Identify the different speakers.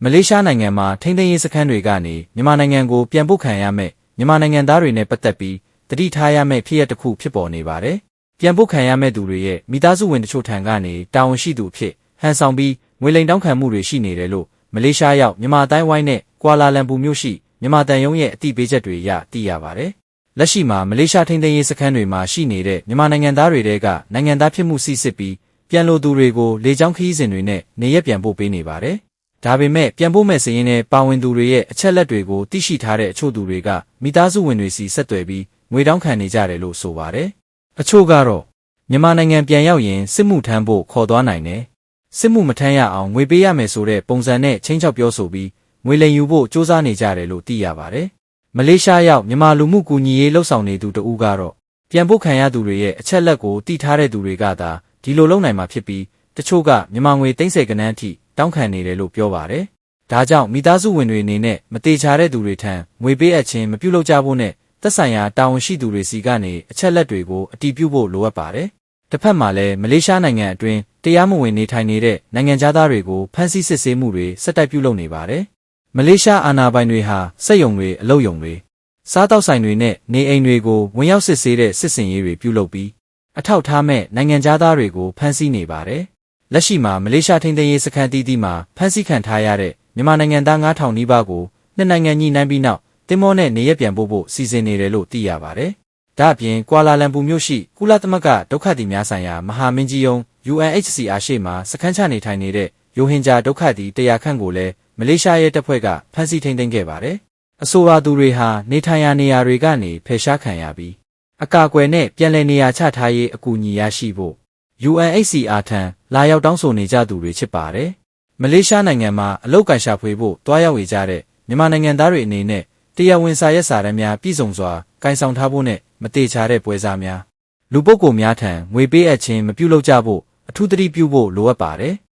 Speaker 1: မလေးရှားနိုင်ငံမှာထိန်းသိမ်းရေးစခန်းတွေကနေမြန်မာနိုင်ငံကိုပြန်ပို့ခံရမယ့်မြန်မာနိုင်ငံသားတွေနဲ့ပတ်သက်ပြီးတတိထားရမယ့်ဖြစ်ရပ်တစ်ခုဖြစ်ပေါ်နေပါတယ်။ပြန်ပို့ခံရမယ့်သူတွေရဲ့မိသားစုဝင်တချို့ထံကနေတာဝန်ရှိသူအဖြစ်ဟန်ဆောင်ပြီးငွေလိမ်တောင်းခံမှုတွေရှိနေတယ်လို့မလေးရှားရောက်မြန်မာအတိုင်းဝိုင်းနဲ့ကွာလာလမ်ပူမြို့ရှိမြန်မာတန်ယုံရဲ့အသိပေးချက်တွေအရသိရပါတယ်။လက်ရှိမှာမလေးရှားထိန်းသိမ်းရေးစခန်းတွေမှာရှိနေတဲ့မြန်မာနိုင်ငံသားတွေတဲကနိုင်ငံသားဖြစ်မှုစိစစ်ပြီးပြန်လိုသူတွေကိုလေကြောင်းခရီးစဉ်တွေနဲ့နေရက်ပြန်ပို့ပေးနေပါတယ်။ဒါပေမဲ့ပြန်ပို့မဲ့စရင်နဲ့ပါဝင်သူတွေရဲ့အချက်လက်တွေကိုသိရှိထားတဲ့အချို့သူတွေကမိသားစုဝင်တွေစီဆက်သွယ်ပြီးငွေတောင်းခံနေကြတယ်လို့ဆိုပါတယ်။အချို့ကတော့မြန်မာနိုင်ငံပြန်ရောက်ရင်စစ်မှုထမ်းဖို့ခေါ်သွားနိုင်တယ်။စစ်မှုမထမ်းရအောင်ငွေပေးရမယ်ဆိုတဲ့ပုံစံနဲ့ချင်းချောက်ပြောဆိုပြီးငွေလိမ်ယူဖို့စ조사နေကြတယ်လို့သိရပါတယ်။မလေးရှားရောက်မြန်မာလူမှုကူညီရေးလှုပ်ဆောင်နေသူတဦးကတော့ပြန်ပို့ခံရသူတွေရဲ့အချက်လက်ကိုသိထားတဲ့သူတွေကသာဒီလိုလုပ်နိုင်မှာဖြစ်ပြီးတချို့ကမြန်မာငွေ30ကနန်းအထိတောင်းခံနေတယ်လို့ပြောပါတယ်။ဒါကြောင့်မိသားစုဝင်တွေအနေနဲ့မတေချာတဲ့သူတွေထံငွေပေးအပ်ခြင်းမပြုလုပ်ကြဖို့နဲ့သက်ဆိုင်ရာတာဝန်ရှိသူတွေစီကနေအချက်လက်တွေကိုအတည်ပြုဖို့လိုအပ်ပါတယ်။တစ်ဖက်မှာလည်းမလေးရှားနိုင်ငံအတွင်းတရားမဝင်နေထိုင်နေတဲ့နိုင်ငံသားတွေကိုဖမ်းဆီးစစ်ဆေးမှုတွေဆက်တိုက်ပြုလုပ်နေပါတယ်။မလေးရှားအာဏာပိုင်တွေဟာစက်ရုံတွေအလုပ်ရုံတွေစားတောက်ဆိုင်တွေနဲ့နေအိမ်တွေကိုဝင်ရောက်စစ်ဆေးတဲ့စစ်စင်ရေးတွေပြုလုပ်ပြီးအထောက်ထားမဲ့နိုင်ငံသားတွေကိုဖမ်းဆီးနေပါတယ်။လက်ရှိမှာမလေးရှားထိန်းသိမ်းရေးစခန်းတီးတီးမှာဖမ်းဆီးခံထားရတဲ့မြန်မာနိုင်ငံသား9000နီးပါးကိုနှစ်နိုင်ငံညှိနှိုင်းပြီးနောက်တင်မောနဲ့နေရက်ပြန်ပို့ဖို့စီစဉ်နေတယ်လို့သိရပါတယ်။ဒါ့အပြင်ကွာလာလမ်ပူမြို့ရှိကုလသမဂ္ဂဒုက္ခသည်များဆိုင်ရာမဟာမင်းကြီးရုံး UNHCR ရှေ့မှာစခန်းချနေထိုင်နေတဲ့ရိုဟင်ဂျာဒုက္ခသည်100ခန့်ကိုလည်းမလေးရှားရဲ့တပ်ဖွဲ့ကဖမ်းဆီးထိန်းသိမ်းခဲ့ပါတယ်။အဆိုပါသူတွေဟာနေထိုင်ရာနေရာတွေကနေဖယ်ရှားခံရပြီးအကာအကွယ်နဲ့ပြန်လည်နေရာချထားရေးအကူအညီရရှိဖို့ UNHCR ထံလာရောက်တောင်းဆိုနေကြသူတွေဖြစ်ပါတယ်။မလေးရှားနိုင်ငံမှာအလုပ်ကိုင်ရှာဖွေဖို့တွားရောက်နေကြတဲ့မြန်မာနိုင်ငံသားတွေအနေနဲ့တရားဝင်စာရွက်စာတမ်းများပြည့်စုံစွာကိုင်ဆောင်ထားဖို့နဲ့မတေချာတဲ့ပွဲစားများလူပုဂ္ဂိုလ်များထံငွေပေးအပ်ခြင်းမပြုလုပ်ကြဖို့အထူးသတိပြုဖို့လိုအပ်ပါတယ်။